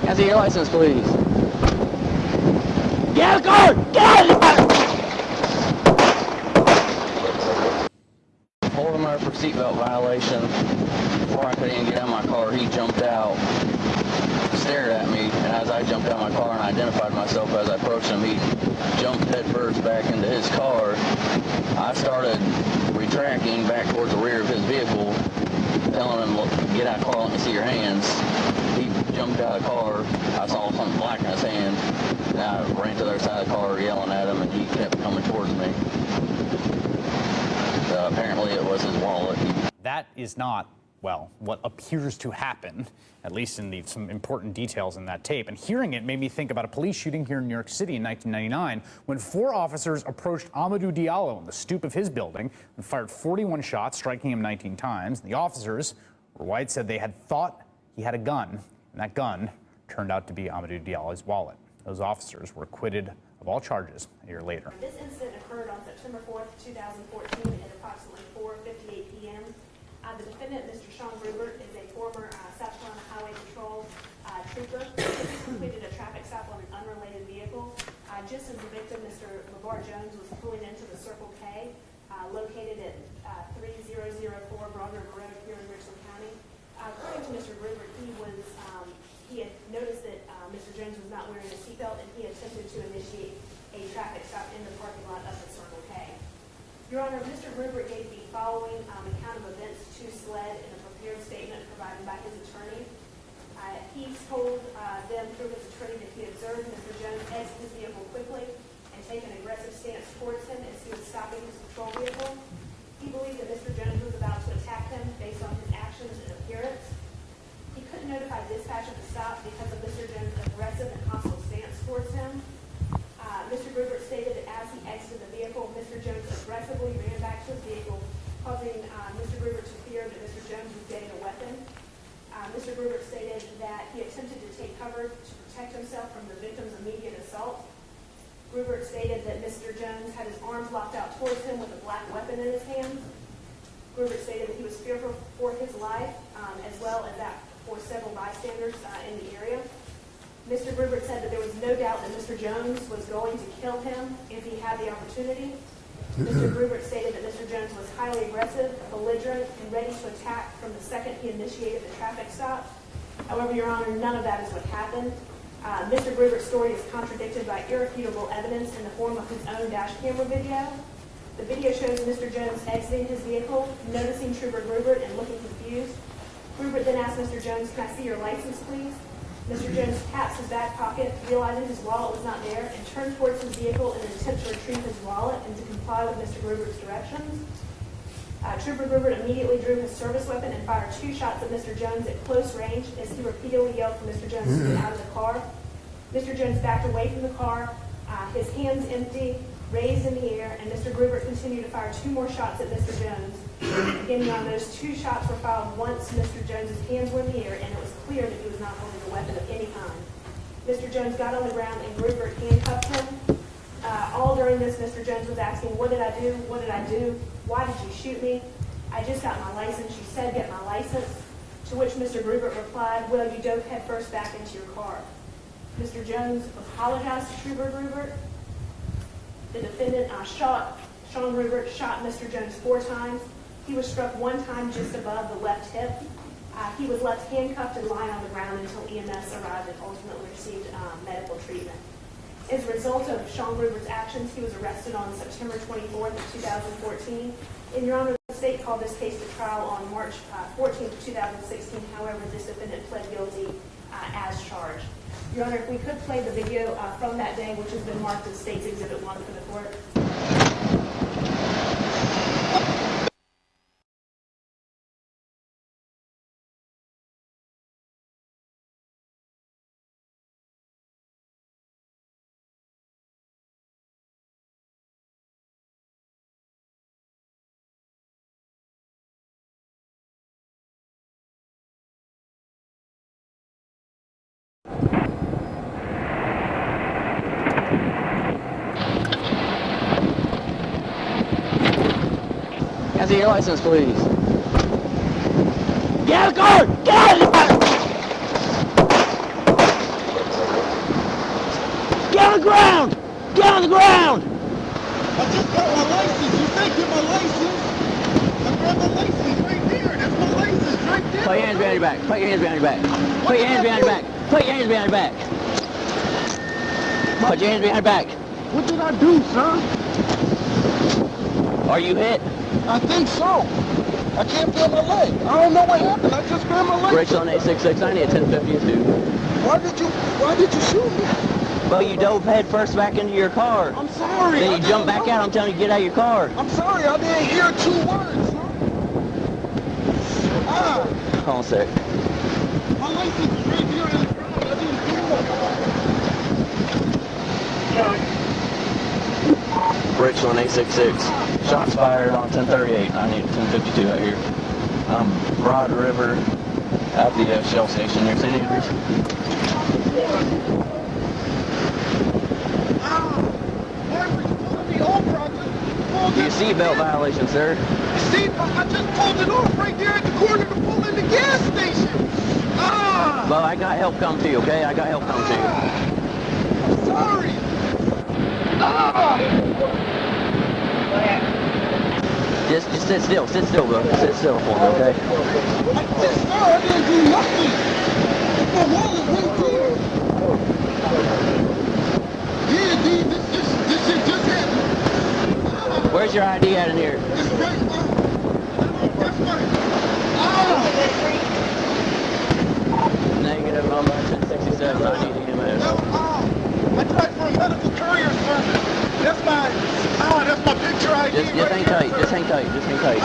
Can I see your license, please? Get out of the car! Get out of the car! Pulled him over for seatbelt violation. Before I could even get out of my car, he jumped out, stared at me, and as I jumped out of my car and identified myself as I approached him, he jumped headfirst back into his car. I started retracting back towards the rear of his vehicle, telling him, "Look, get out of the car, let me see your hands." He jumped out of the car. I saw something black in his hand, and I ran to the other side of the car yelling at him, and he kept coming towards me. Apparently it was his wallet. That is not, well, what appears to happen, at least in some important details in that tape. And hearing it made me think about a police shooting here in New York City in 1999 when 4 officers approached Amadou Diallo on the stoop of his building and fired 41 shots, striking him 19 times. The officers, White said they had thought he had a gun, and that gun turned out to be Amadou Diallo's wallet. Those officers were acquitted of all charges a year later. This incident occurred on September 4th, 2014 at approximately 4:58 p.m. The defendant, Mr. Sean Groubert, is a former South Carolina Highway Patrol trooper. He completed a traffic stop on an unrelated vehicle. Just as the victim, Mr. LeVar Jones, was pulling into the Circle K, located at 3004 Broad River Road here in Richland County. According to Mr. Groubert, he had noticed that Mr. Jones was not wearing a seatbelt, and he attempted to initiate a traffic stop in the parking lot of the Circle K. Your Honor, Mr. Groubert gave the following account of events to SLED in a prepared statement provided by his attorney. He told them through his attorney that he observed Mr. Jones exit his vehicle quickly and take an aggressive stance towards him as he was stopping his patrol vehicle. He believed that Mr. Jones was about to attack him based on his actions and appearance. He couldn't notify dispatch of the stop because of Mr. Jones' aggressive and hostile stance towards him. Mr. Groubert stated that as he exited the vehicle, Mr. Jones aggressively ran back to his vehicle, causing Mr. Groubert to fear that Mr. Jones was getting a weapon. Mr. Groubert stated that he attempted to take cover to protect himself from the victim's immediate assault. Groubert stated that Mr. Jones had his arms locked out towards him with a black weapon in his hands. Groubert stated that he was fearful for his life, as well as that for several bystanders in the area. Mr. Groubert said that there was no doubt that Mr. Jones was going to kill him if he had the opportunity. Mr. Groubert stated that Mr. Jones was highly aggressive, belligerent, and ready to attack from the second he initiated the traffic stop. However, Your Honor, none of that is what happened. Mr. Groubert's story is contradicted by irrefutable evidence in the form of his own dash camera video. The video shows Mr. Jones exiting his vehicle, noticing Trooper Groubert and looking confused. Groubert then asked Mr. Jones, "Can I see your license, please?" Mr. Jones taps his back pocket, realizing his wallet was not there, and turned towards his vehicle in an attempt to retrieve his wallet and to comply with Mr. Groubert's directions. Trooper Groubert immediately drew his service weapon and fired 2 shots at Mr. Jones at close range as he repeatedly yelled for Mr. Jones to get out of the car. Mr. Jones backed away from the car, his hands empty, raised in the air, and Mr. Groubert continued to fire 2 more shots at Mr. Jones. Again, on those 2 shots were fired once Mr. Jones's hands were in the air, and it was clear that he was not holding a weapon of any kind. Mr. Jones got on the ground and Groubert handcuffed him. All during this, Mr. Jones was asking, "What did I do? What did I do? Why did you shoot me? I just got my license. You said get my license." To which Mr. Groubert replied, "Well, you dove headfirst back into your car." Mr. Jones apologized to Trooper Groubert. The defendant Sean Groubert shot Mr. Jones 4 times. He was struck 1 time just above the left hip. He was left handcuffed and lying on the ground until EMS arrived and ultimately received medical treatment. As a result of Sean Groubert's actions, he was arrested on September 24th of 2014. And Your Honor, the state called this case to trial on March 14th of 2016. However, this defendant pled guilty as charged. Your Honor, if we could play the video from that day, which has been marked as State's Exhibit 1 for the court. Can I see your license, please? Get out of the car! Get out of the car! ground! Get on the ground! I just got my license. You think get my license? I grabbed my license right there. That's my license right there. Put your hands behind your back. Put your hands behind your back. Put your hands behind your back. Put your hands behind your back. Put your hands behind your back. What did I do, sir? Are you hit? I think so. I can't feel my leg. I don't know what happened. I just grabbed my leg. Brakes on 866. I need a 1052. Why did you shoot me? Well, you dove head first back into your car. I'm sorry. Then you jumped back out. I'm telling you, get out of your car. I'm sorry. I didn't hear 2 words, sir. Hold on a sec. My license is right here in the ground. I didn't hear. Brakes on 866. Shots fired on 1038. I need a 1052 out here. Broad River at the Shell station near St. Andrews. Your seatbelt violation, sir. See, I just pulled it off right there at the corner to pull in the gas station. Well, I got help come to you, okay? I got help come to you. I'm sorry. Just sit still, bro. Sit still for me, okay? I didn't do nothing. My wallet right there. Yeah, D, this shit just happened. Where's your ID at in here? It's right. That's right. Negative on 1067. I need EMS. I tried for a medical courier service. That's my picture ID. Just hang tight. Just hang tight. Just hang tight.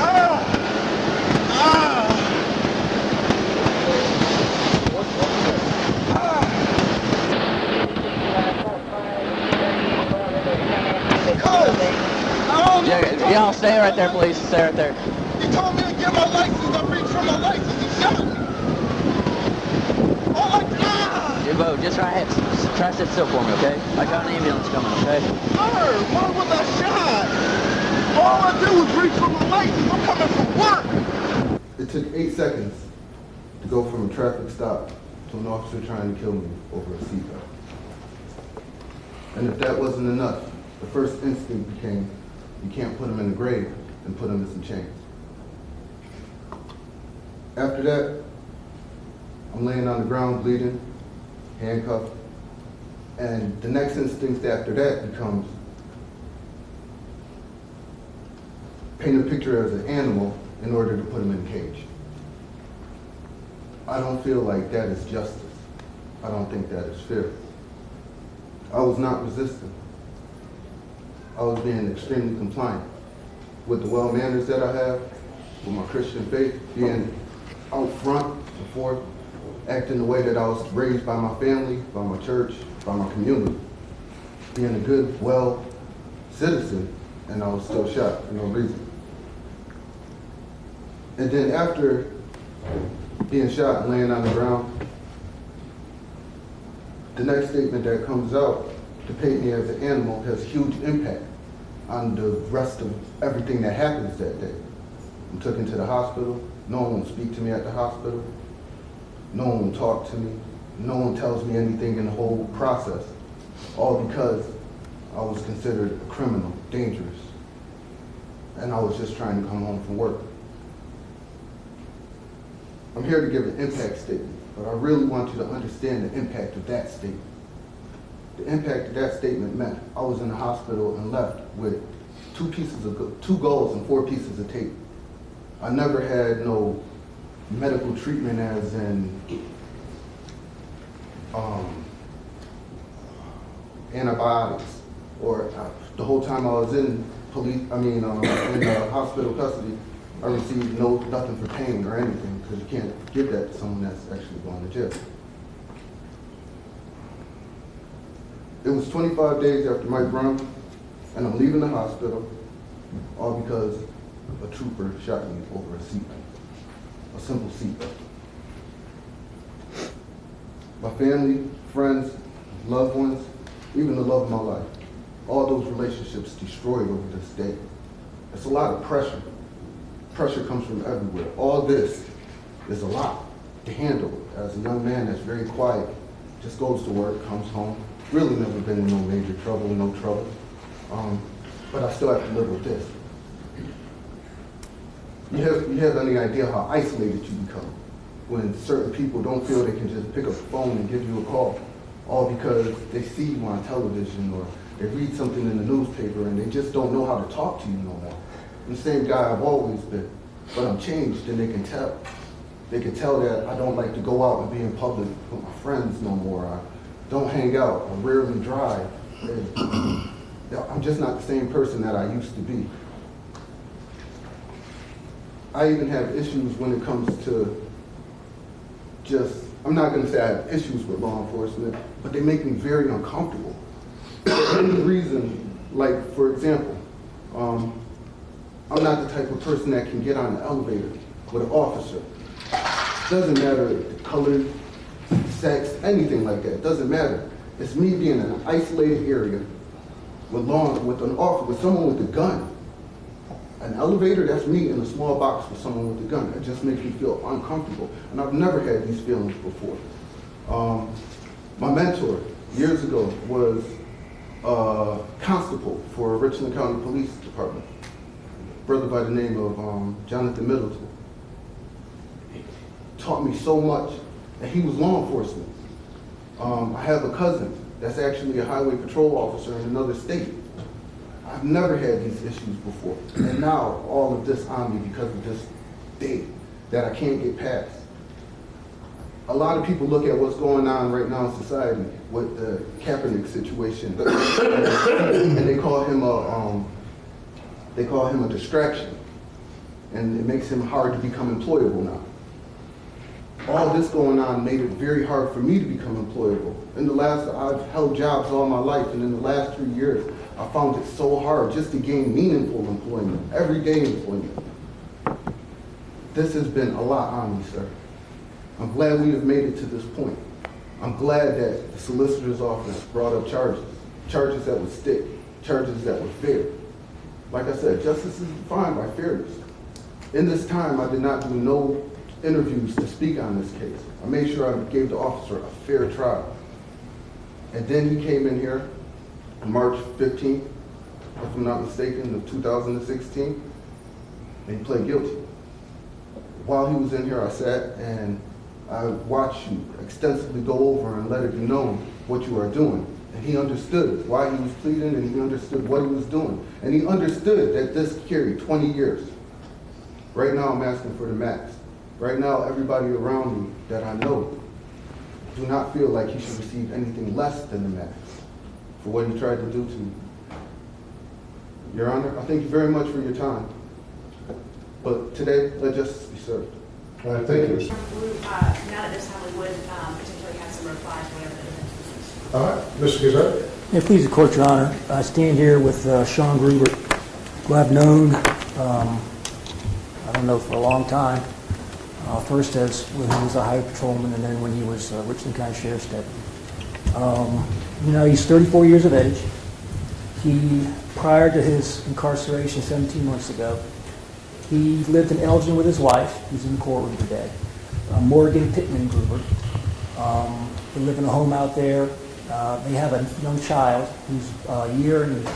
Y'all stay right there, please. Stay right there. He told me to get my license. I reached for my license. He shot me. Oh my God! Jimbo, just try to sit still for me, okay? I got an ambulance coming, okay? Sir, why was I shot? All I did was reach for my license. I'm coming from work. It took 8 seconds to go from a traffic stop to an officer trying to kill me over a seatbelt. And if that wasn't enough, the first instinct became, you can't put him in the grave and put him in some chains. After that, I'm laying on the ground bleeding, handcuffed, and the next instinct after that becomes paint a picture as an animal in order to put him in a cage. I don't feel like that is justice. I don't think that is fair. I was not resisting. I was being extremely compliant with the well manners that I have, with my Christian faith, being out front and forth, acting the way that I was raised by my family, by my church, by my community, being a good, well citizen, and I was still shot for no reason. And then after being shot and laying on the ground, the next statement that comes out to paint me as an animal has huge impact on the rest of everything that happens that day. I'm taken to the hospital. No one will speak to me at the hospital. No one will talk to me. No one tells me anything in the whole process, all because I was considered a criminal, dangerous, and I was just trying to come home from work. I'm here to give an impact statement, but I really want you to understand the impact of that statement. The impact of that statement meant I was in the hospital and left with 2 goals and 4 pieces of tape. I never had no medical treatment as in antibiotics, or the whole time I was in hospital custody, I received nothing for pain or anything, because you can't give that to someone that's actually going to jail. It was 25 days after Mike Brown, and I'm leaving the hospital, all because a trooper shot me over a seatbelt, a simple seatbelt. My family, friends, loved ones, even the love of my life, all those relationships destroyed over this day. It's a lot of pressure. Pressure comes from everywhere. All this is a lot to handle as a young man that's very quiet just goes to work, comes home. Really never been in no major trouble, no trouble. But I still have to live with this. You have any idea how isolated you become when certain people don't feel they can just pick up the phone and give you a call, all because they see you on television or they read something in the newspaper and they just don't know how to talk to you no more. I'm the same guy I've always been, but I'm changed and they can tell. They can tell that I don't like to go out and be in public with my friends no more. I don't hang out, I rarely drive. I'm just not the same person that I used to be. I even have issues when it comes to I'm not gonna say I have issues with law enforcement, but they make me very uncomfortable. For any reason, like for example, I'm not the type of person that can get on the elevator with an officer. Doesn't matter the color, sex, anything like that, doesn't matter. It's me being in an isolated area with someone with a gun. An elevator, that's me in a small box with someone with a gun. It just makes me feel uncomfortable. And I've never had these feelings before. My mentor, years ago, was a constable for Richland County Police Department. A brother by the name of Jonathan Middleton. He taught me so much, and he was law enforcement. I have a cousin that's actually a highway patrol officer in another state. I've never had these issues before. And now all of this on me because of this date that I can't get past. A lot of people look at what's going on right now in society with the Kaepernick situation, and they call him a distraction, and it makes him hard to become employable now. All this going on made it very hard for me to become employable. I've held jobs all my life, and in the last 3 years, I found it so hard just to gain meaningful employment, everyday employment. This has been a lot on me, sir. I'm glad we have made it to this point. I'm glad that the solicitor's office brought up charges that would stick, charges that were fair. Like I said, justice is defined by fairness. In this time, I did not do no interviews to speak on this case. I made sure I gave the officer a fair trial. And then he came in here on March 15th, if I'm not mistaken, of 2016, and he pled guilty. While he was in here, I sat and I watched you extensively go over and let it be known what you are doing. And he understood why he was pleading, and he understood what he was doing. And he understood that this carried 20 years. Right now, I'm asking for the max. Right now, everybody around me that I know do not feel like he should receive anything less than the max for what he tried to do to me. Your Honor, I thank you very much for your time. But today, let justice be served. All right, thank you. Now at this time, we would potentially have some replies whenever the defense is. All right, Mr. Gazette. Yeah, please, the court, Your Honor. I stand here with Sean Groubert, who I've known, I don't know, for a long time. First as when he was a highway patrolman, and then when he was Richland County Sheriff's deputy. You know, he's 34 years of age. He, prior to his incarceration 17 months ago, he lived in Elgin with his wife. He's in the courtroom today. Morgan Pittman Groubert. They live in a home out there. They have a young child who's a year and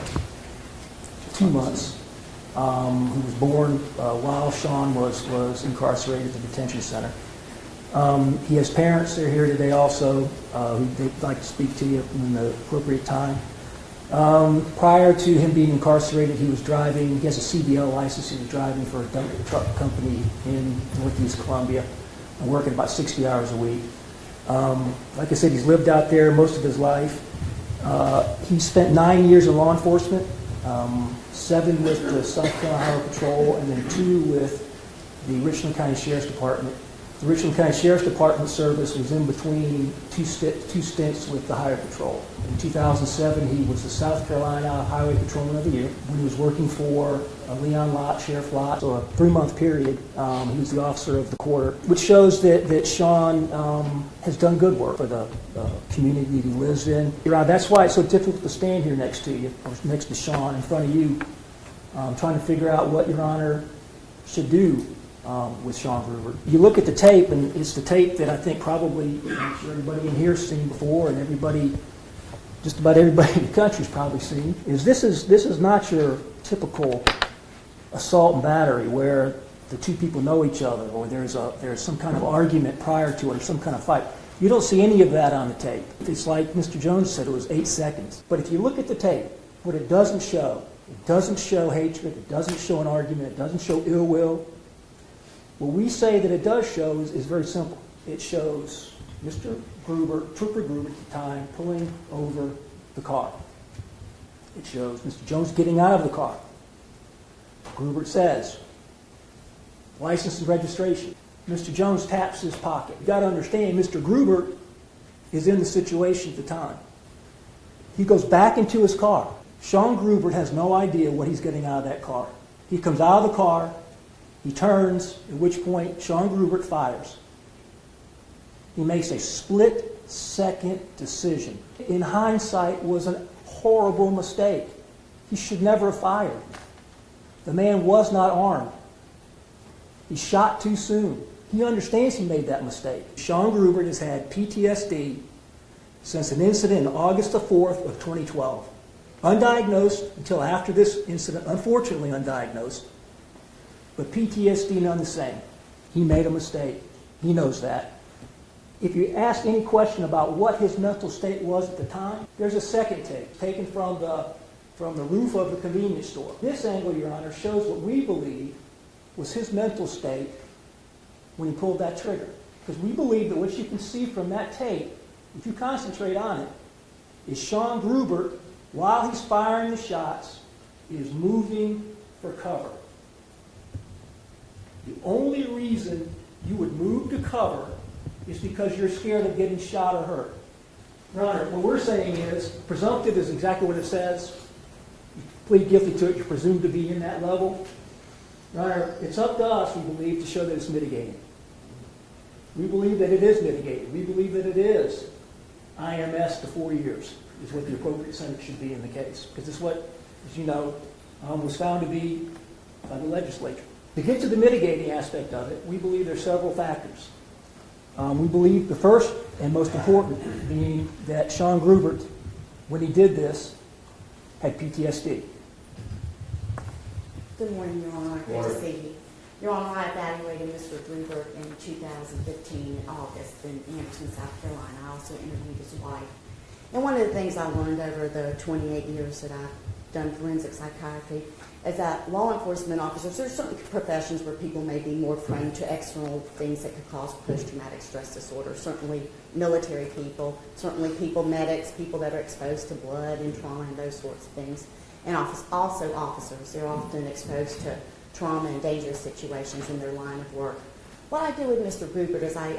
2 months, who was born while Sean was incarcerated at the detention center. He has parents that are here today also, who they'd like to speak to you in the appropriate time. Prior to him being incarcerated, he was driving, he has a CDL license, he was driving for a dump truck company in Northeast Columbia, working about 60 hours a week. Like I said, he's lived out there most of his life. He spent 9 years in law enforcement, 7 with the South Carolina Highway Patrol, and then 2 with the Richland County Sheriff's Department. The Richland County Sheriff's Department service was in between two stints with the Highway Patrol. In 2007, he was the South Carolina Highway Patrolman of the Year. When he was working for Leon Lott, Sheriff Lott, so a 3-month period, he was the officer of the quarter, which shows that Sean has done good work for the community he lives in. That's why it's so difficult to stand here next to you, or next to Sean, in front of you, trying to figure out what Your Honor should do with Sean Gruber. You look at the tape, and it's the tape that I think probably I'm sure everybody in here has seen before, and just about everybody in the country's probably seen. This is not your typical assault and battery where the two people know each other, or there's some kind of argument prior to it, or some kind of fight. You don't see any of that on the tape. It's like Mr. Jones said, it was 8 seconds. But if you look at the tape, what it doesn't show hatred, it doesn't show an argument, it doesn't show ill will. What we say that it does show is very simple. It shows Mr. Gruber, Trooper Gruber at the time, pulling over the car. It shows Mr. Jones getting out of the car. Gruber says, license and registration. Mr. Jones taps his pocket. You've got to understand, Mr. Gruber is in the situation at the time. He goes back into his car. Sean Gruber has no idea what he's getting out of that car. He comes out of the car, he turns, at which point Sean Gruber fires. He makes a split-second decision. In hindsight, was a horrible mistake. He should never have fired. The man was not armed. He shot too soon. He understands he made that mistake. Sean Gruber has had PTSD since an incident on August the 4th of 2012. Undiagnosed until after this incident, unfortunately undiagnosed, but PTSD none the same. He made a mistake. He knows that. If you ask any question about what his mental state was at the time, there's a second tape taken from the roof of the convenience store. This angle, Your Honor, shows what we believe was his mental state when he pulled that trigger. Because we believe that what you can see from that tape, if you concentrate on it, is Sean Gruber, while he's firing the shots, is moving for cover. The only reason you would move to cover is because you're scared of getting shot or hurt. Your Honor, what we're saying is, presumptive is exactly what it says. You plead guilty to it, you're presumed to be in that level. Your Honor, it's up to us, we believe, to show that it's mitigating. We believe that it is mitigated. We believe that it is IMS to 4 years is what the appropriate sentence should be in the case. Because it's what, as you know, was found to be by the legislature. To get to the mitigating aspect of it, we believe there are several factors. We believe the first and most important being that Sean Gruber, when he did this, had PTSD. Good morning, Your Honor. Good to see you. Your Honor, I evaluated Mr. Groubert in 2015 in August in Anderson, South Carolina. I also interviewed his wife. And one of the things I learned over the 28 years that I've done forensic psychiatry is that law enforcement officers, there's certain professions where people may be more prone to external things that could cause post-traumatic stress disorder. Certainly military people, certainly people, medics, people that are exposed to blood and trauma and those sorts of things. And also officers, they're often exposed to trauma and dangerous situations in their line of work. What I do with Mr. Groubert is I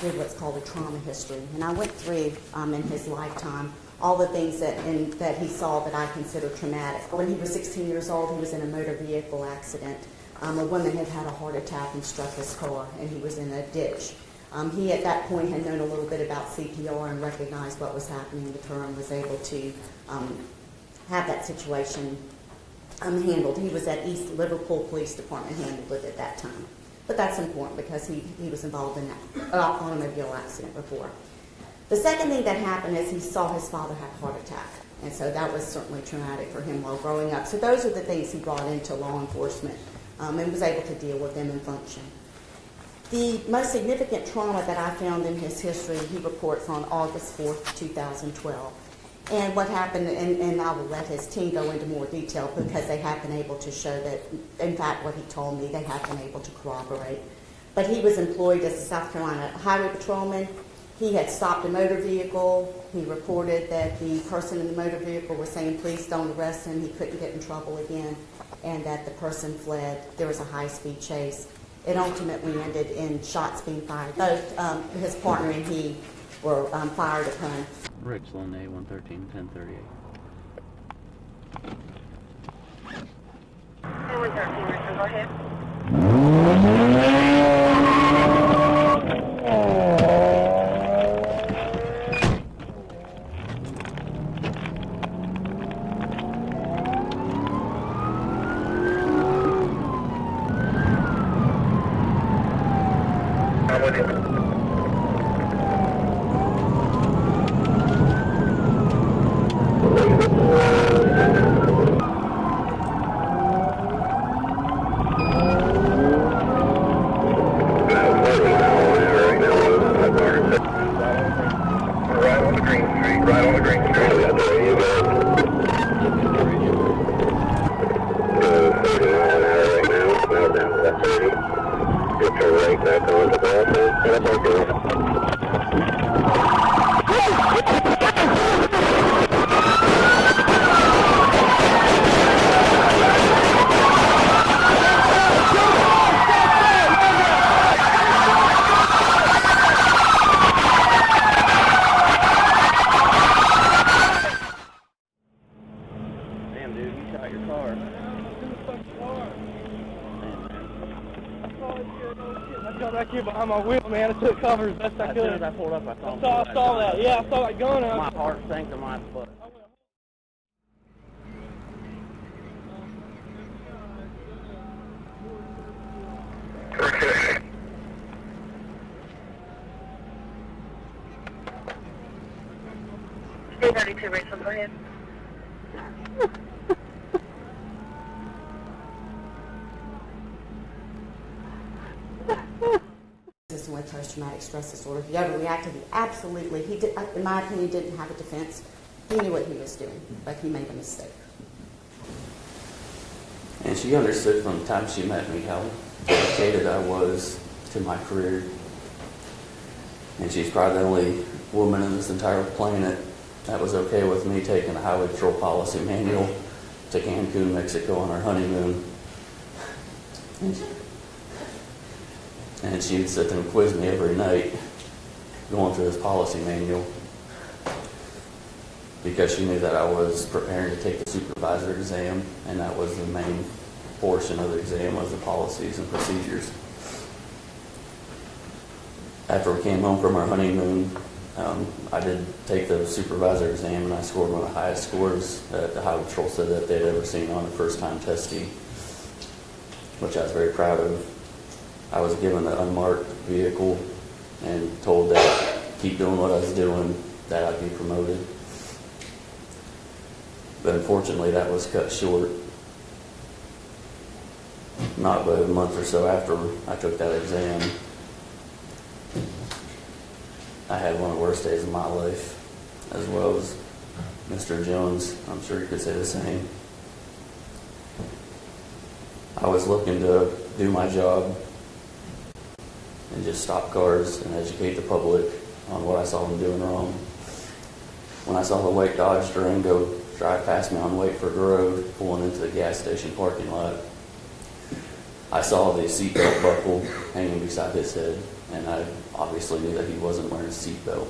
did what's called a trauma history, and I went through in his lifetime all the things that he saw that I consider traumatic. When he was 16 years old, he was in a motor vehicle accident. A woman had had a heart attack and struck his car, and he was in a ditch. He, at that point, had known a little bit about CPR and recognized what was happening with her and was able to have that situation handled. He was at East Liverpool Police Department, handled it at that time. But that's important because he was involved in that automobile accident before. The second thing that happened is he saw his father have a heart attack. And so that was certainly traumatic for him while growing up. So those are the things he brought into law enforcement and was able to deal with them and function. The most significant trauma that I found in his history, he reports on August 4th, 2012. And what happened, and I will let his team go into more detail because they have been able to show that, in fact, what he told me, they have been able to corroborate. But he was employed as a South Carolina highway patrolman. He had stopped a motor vehicle. He reported that the person in the motor vehicle was saying, please don't arrest him. He couldn't get in trouble again, and that the person fled. There was a high-speed chase. It ultimately ended in shots being fired. Both his partner and he were fired upon. Richland A113 1038. A113, Richard, go ahead. Damn, dude, you shot your car. I got back here behind my wheel, man. I took cover as best I could. As soon as I pulled up, I saw him. I saw that. Yeah, I saw that gun. My heart sank to my butt. Stay 32, Rachel, go ahead. With post-traumatic stress disorder, he overreacted. He absolutely, he did, in my opinion, didn't have a defense. He knew what he was doing, but he made a mistake. And she understood from the time she met me how dedicated I was to my career. And she's probably the only woman on this entire planet that was okay with me taking a highway patrol policy manual to Cancun, Mexico on our honeymoon. And she'd sit there and quiz me every night going through this policy manual because she knew that I was preparing to take the supervisor exam, and that was the main portion of the exam, was the policies and procedures. After we came home from our honeymoon, I did take the supervisor exam, and I scored one of the highest scores that the Highway Patrol said that they'd ever seen on a first-time testee, which I was very proud of. I was given an unmarked vehicle and told that keep doing what I was doing, that I'd be promoted. But unfortunately, that was cut short. Not but a month or so after I took that exam, I had one of the worst days of my life, as well as Mr. Jones. I'm sure you could say the same. I was looking to do my job and just stop cars and educate the public on what I saw them doing wrong. When I saw the white Dodge Durango drive past me on Wakeford Road, pulling into the gas station parking lot, I saw the seatbelt buckle hanging beside his head, and I obviously knew that he wasn't wearing a seatbelt.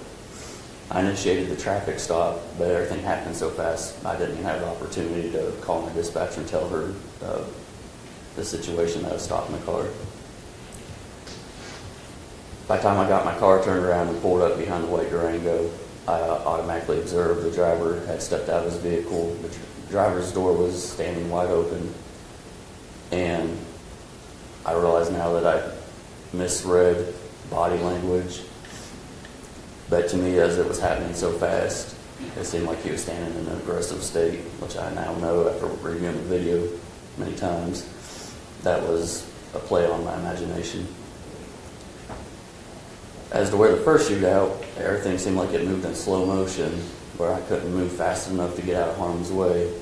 I initiated the traffic stop, but everything happened so fast, I didn't even have the opportunity to call my dispatcher and tell her the situation that I was stopping the car. By the time I got my car turned around and pulled up behind the white Durango, I automatically observed the driver had stepped out of his vehicle. The driver's door was standing wide open, and I realize now that I misread body language. But to me, as it was happening so fast, it seemed like he was standing in an aggressive state, which I now know after reviewing the video many times, that was a play on my imagination. As to where the first shootout, everything seemed like it moved in slow motion, where I couldn't move fast enough to get out of harm's way.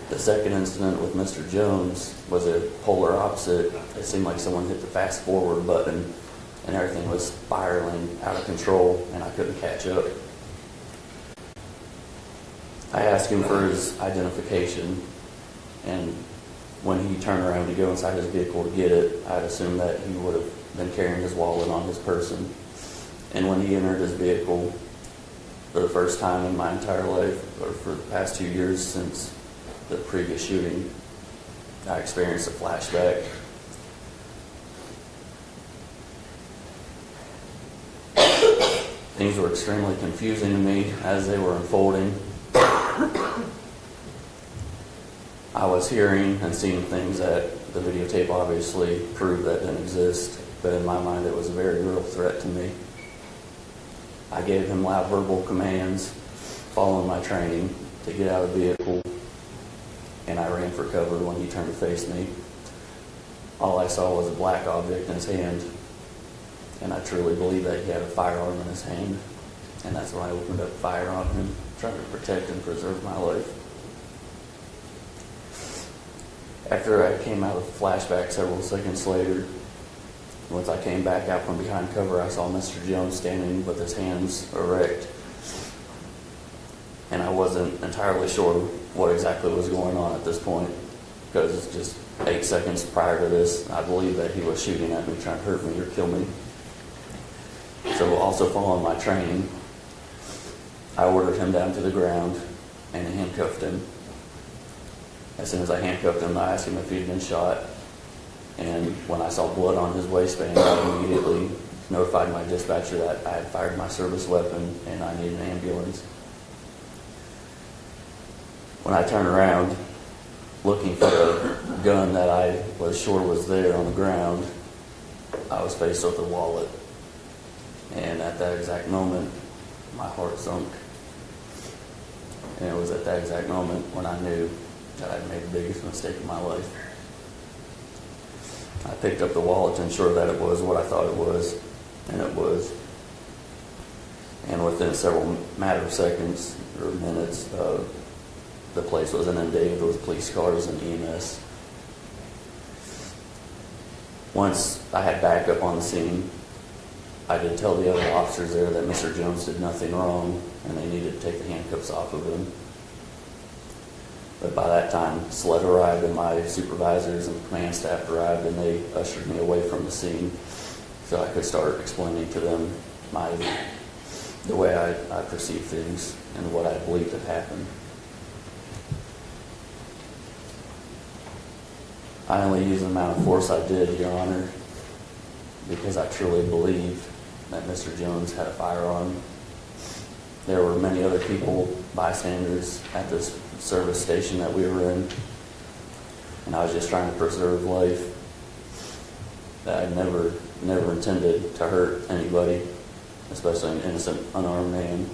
The second incident with Mr. Jones was a polar opposite. It seemed like someone hit the fast forward button and everything was spiraling out of control and I couldn't catch up. I asked him for his identification, and when he turned around to go inside his vehicle to get it, I'd assumed that he would have been carrying his wallet on his person. And when he entered his vehicle, for the first time in my entire life, or for the past 2 years since the previous shooting, I experienced a flashback. Things were extremely confusing to me as they were unfolding. I was hearing and seeing things that the videotape obviously proved that didn't exist, but in my mind it was a very real threat to me. I gave him loud verbal commands following my training to get out of the vehicle, and I ran for cover when he turned to face me. All I saw was a black object in his hand, and I truly believe that he had a firearm in his hand, and that's when I opened up fire on him, trying to protect and preserve my life. After I came out of the flashback several seconds later, Once I came back out from behind cover, I saw Mr. Jones standing with his hands erect. And I wasn't entirely sure what exactly was going on at this point, because just 8 seconds prior to this, I believe that he was shooting at me, trying to hurt me or kill me. So also following my training, I ordered him down to the ground and handcuffed him. As soon as I handcuffed him, I asked him if he'd been shot. And when I saw blood on his waistband, I immediately notified my dispatcher that I had fired my service weapon and I needed an ambulance. When I turned around, looking for the gun that I was sure was there on the ground, I was faced with a wallet. And at that exact moment, my heart sunk. And it was at that exact moment when I knew that I'd made the biggest mistake of my life. I picked up the wallet to ensure that it was what I thought it was, and it was. And within several matter of seconds or minutes, the place was inundated with police cars and EMS. Once I had backup on the scene, I did tell the other officers there that Mr. Jones did nothing wrong and they needed to take the handcuffs off of him. But by that time, SLED arrived and my supervisors and the command staff arrived and they ushered me away from the scene so I could start explaining to them the way I perceive things and what I believed had happened. I only used the amount of force I did, Your Honor, because I truly believe that Mr. Jones had a firearm. There were many other people, bystanders, at this service station that we were in, and I was just trying to preserve life. That I never intended to hurt anybody, especially an innocent, unarmed man.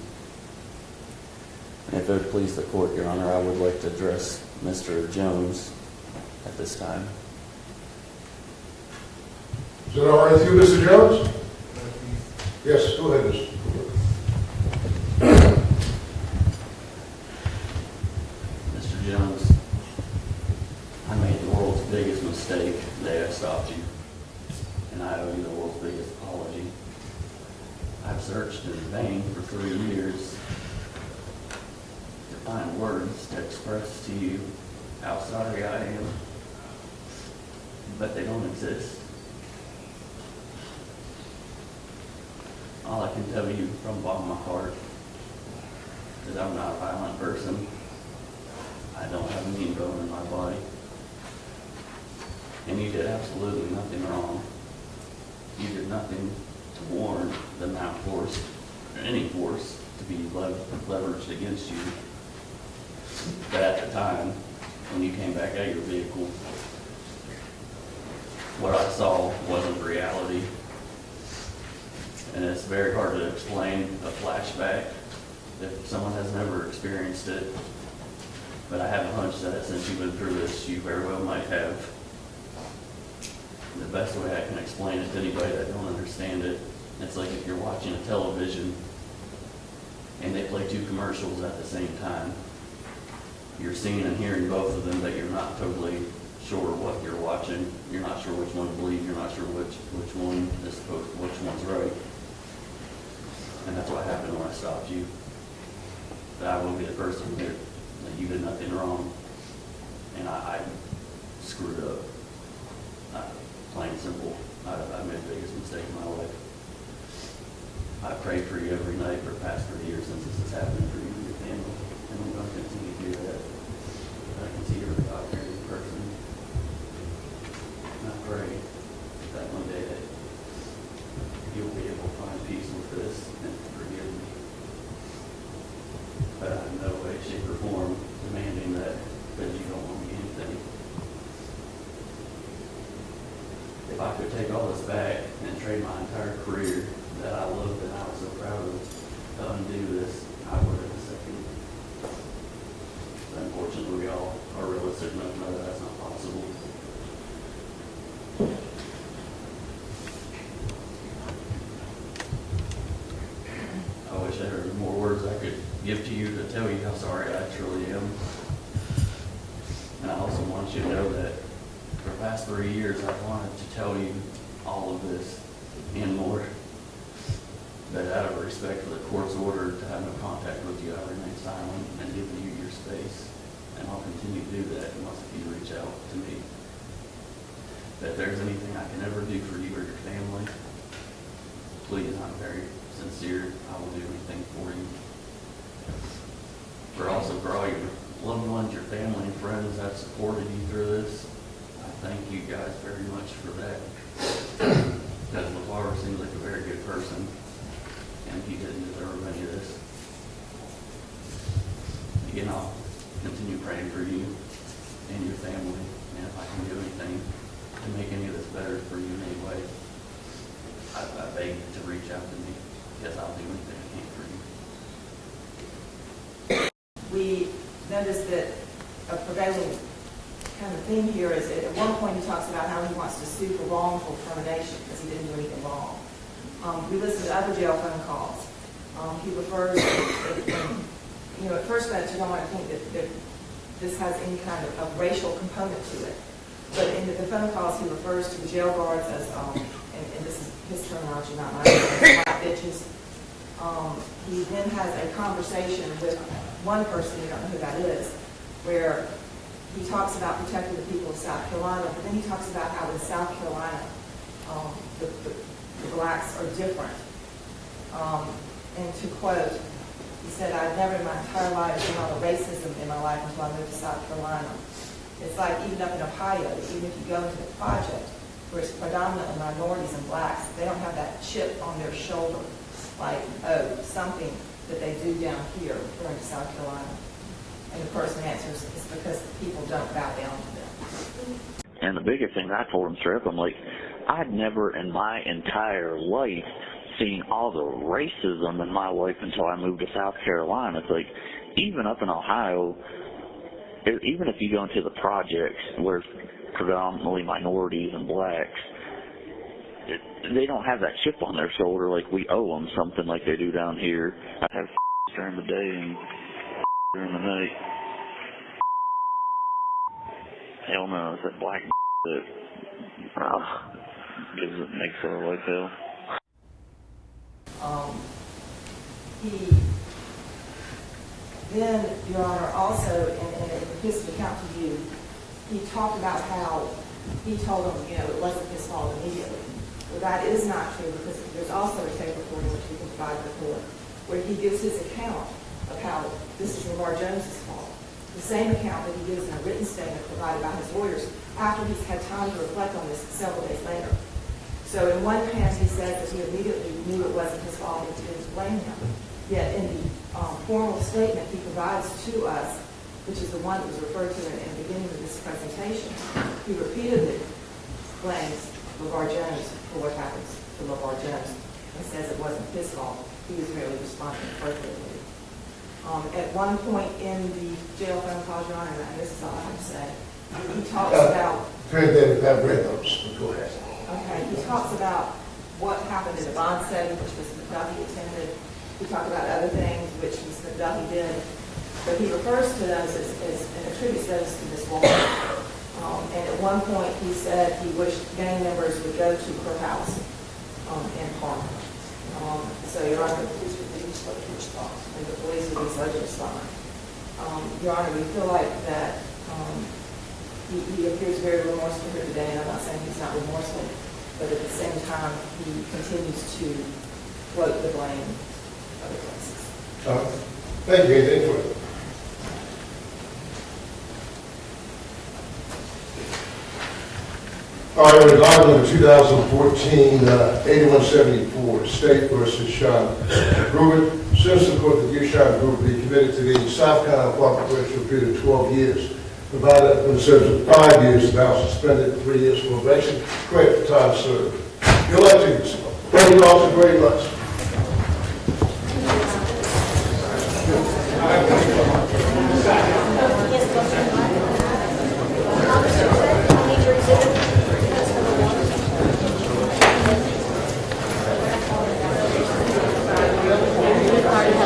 And if it would please the court, Your Honor, I would like to address Mr. Jones at this time. Is it all right with you, Mr. Jones? Yes, go ahead, Mr. Mr. Jones, I made the world's biggest mistake the day I stopped you, and I owe you the world's biggest apology. I've searched in vain for 3 years to find words to express to you how sorry I am, but they don't exist. All I can tell you from the bottom of my heart is I'm not a violent person. I don't have a mean bone in my body. And you did absolutely nothing wrong. You did nothing to warrant the amount of force, or any force, to be leveraged against you. But at the time, when you came back out of your vehicle, what I saw wasn't reality. And it's very hard to explain a flashback if someone has never experienced it. But I have a hunch that since you've been through this, you very well might have. The best way I can explain it to anybody that don't understand it, it's like if you're watching a television and they play 2 commercials at the same time. You're seeing and hearing both of them, but you're not totally sure what you're watching. You're not sure which one to believe. You're not sure which one is supposed, which one's right. And that's what happened when I stopped you. But I will be the first to admit that you did nothing wrong, and I screwed up. Plain and simple, I made the biggest mistake in my life. I prayed for you every night for the past 3 years since this has happened for you and your family, and I'm going to continue to do that. I can see you're a God-fearing person. And I pray that one day that you'll be able to find peace with this and forgive me. But I'm in no way, shape, or form demanding that you don't owe me anything. If I could take all this back and trade my entire career that I loved and I was so proud of to undo this, I would in a second. But unfortunately, we all are realistic enough to know that that's not possible. I wish there were more words I could give to you to tell you how sorry I truly am. And I also want you to know that for the past 3 years, I've wanted to tell you all of this and more. But out of respect for the court's order to have no contact with you, I remain silent and giving you your space. And I'll continue to do that unless you reach out to me. But if there's anything I can ever do for you or your family, please, I'm very sincere. I will do anything for you. For all your loved ones, your family and friends that supported you through this, I thank you guys very much for that. Because LeVar seems like a very good person, and he didn't deserve any of this. Again, I'll continue praying for you and your family, and if I can do anything to make any of this better for you in any way, I beg you to reach out to me, because I'll do anything I can for you. We noticed that a prevailing kind of theme here is at one point he talks about how he wants to sue for wrongful termination because he didn't do anything wrong. We listened to other jail phone calls. He refers, at first glance you don't want to think that this has any kind of racial component to it. But in the phone calls he refers to the jail guards as, and this is his terminology, not mine, white bitches. He then has a conversation with one person, you don't know who that is, where he talks about protecting the people of South Carolina, but then he talks about how in South Carolina the blacks are different. And to quote, he said, "I've never in my entire life seen all the racism in my life until I moved to South Carolina. It's like even up in Ohio, even if you go into the project where it's predominantly minorities and blacks, they don't have that chip on their shoulder, like, oh, something that they do down here going to South Carolina." And the person answers, it's because people don't bow down to them. And the biggest thing I told him straight up, I'm like, I'd never in my entire life seen all the racism in my life until I moved to South Carolina. It's like, even up in Ohio, even if you go into the projects where it's predominantly minorities and blacks, they don't have that chip on their shoulder like we owe them something like they do down here. I have during the day and during the night. Hell no, it's that black that makes our life hell. He then, Your Honor, also in his account to you, he talked about how he told him, it wasn't his fault immediately. But that is not true, because there's also a tape recording which we can provide the court, where he gives his account of how this is LeVar Jones's fault. The same account that he gives in a written statement provided by his lawyers after he's had time to reflect on this several days later. So in one hand, he said that he immediately knew it wasn't his fault and he didn't blame him. Yet in the formal statement he provides to us, which is the one that was referred to in the beginning of this presentation, he repeatedly blames LeVar Jones for what happens to LeVar Jones and says it wasn't his fault. He was merely responding appropriately. At one point in the jail phone call, Your Honor, and this is all I have to say, he talks about... I've read those, but go ahead. Okay, he talks about what happened in the bond setting, which Ms. McDuffie attended. He talked about other things, which Ms. McDuffie did. But he refers to those and attributes those to Ms. Walker. And at one point he said he wished gang members would go to her house in Parma. So, Your Honor, the police would be slow to respond. And the police would be slow to respond. Your Honor, we feel like that he appears very remorseful here today, and I'm not saying he's not remorseful, but at the same time, he continues to float the blame other places. Thank you. Anything further? All right, we're document 2014 8174, State versus Sean Groubert. Since the court that you, Sean Groubert, be committed to the South Carolina Corporation period of 12 years, provided that when serves of 5 years, now suspended 3 years for probation. Great for time served. You're elected. Thank you all so very much.